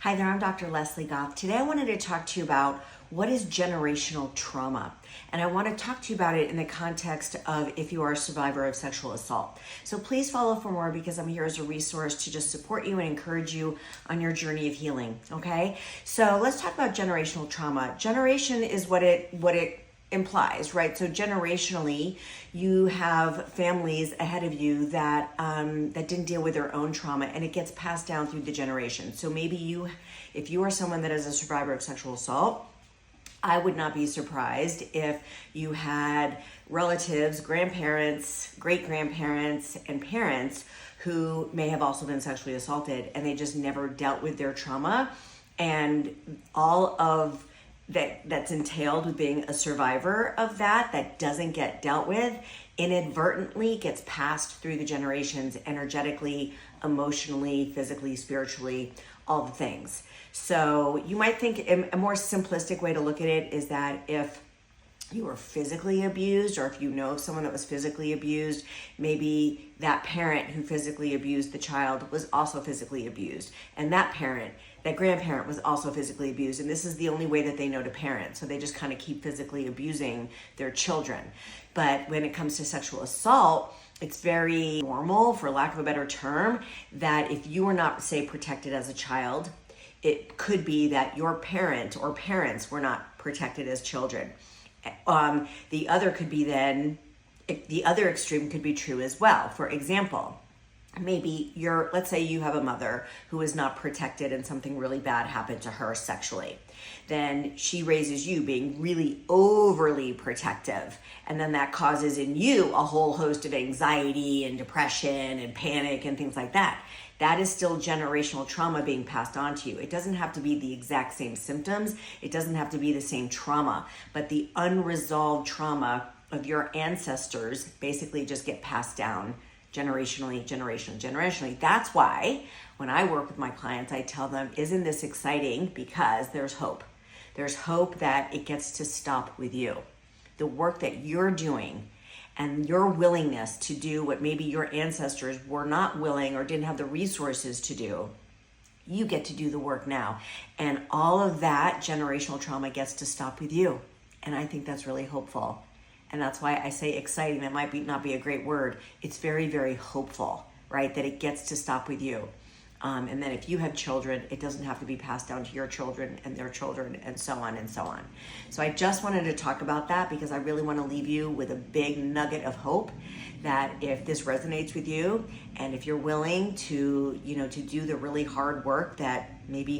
Hi there, I'm Dr. Leslie Goff. Today I wanted to talk to you about what is generational trauma. And I want to talk to you about it in the context of if you are a survivor of sexual assault. So please follow for more because I'm here as a resource to just support you and encourage you on your journey of healing, okay? So let's talk about generational trauma. Generation is what it implies, right? So generationally, you have families ahead of you that that didn't deal with their own trauma, and it gets passed down through the generations. So maybe if you are someone that is a survivor of sexual assault, I would not be surprised if you had relatives, grandparents, great-grandparents, and parents who may have also been sexually assaulted, and they just never dealt with their trauma, and all of that's entailed with being a survivor of that doesn't get dealt with, inadvertently gets passed through the generations energetically, emotionally, physically, spiritually, all the things. So you might think a more simplistic way to look at it is that if you were physically abused, or if you know of someone that was physically abused, maybe that parent who physically abused the child was also physically abused. And that grandparent was also physically abused. And this is the only way that they know to parent. So they just kind of keep physically abusing their children. But when it comes to sexual assault, it's very normal, for lack of a better term, that if you were not, say, protected as a child, it could be that your parent or parents were not protected as children. The other extreme could be true as well. For example, maybe let's say you have a mother who is not protected and something really bad happened to her sexually. Then she raises you being really overly protective. And then that causes in you a whole host of anxiety and depression and panic and things like that. That is still generational trauma being passed on to you. It doesn't have to be the exact same symptoms. It doesn't have to be the same trauma, but the unresolved trauma of your ancestors basically just get passed down generationally. That's why when I work with my clients, I tell them, isn't this exciting? Because there's hope. There's hope that it gets to stop with you. The work that you're doing and your willingness to do what maybe your ancestors were not willing or didn't have the resources to do, you get to do the work now. And all of that generational trauma gets to stop with you. And I think that's really hopeful. And that's why I say exciting. That might not be a great word. It's very, very hopeful, right? That it gets to stop with you. And then if you have children, it doesn't have to be passed down to your children and their children and so on and so on. So I just wanted to talk about that because I really want to leave you with a big nugget of hope that if this resonates with you and if you're willing to do the really hard work that maybe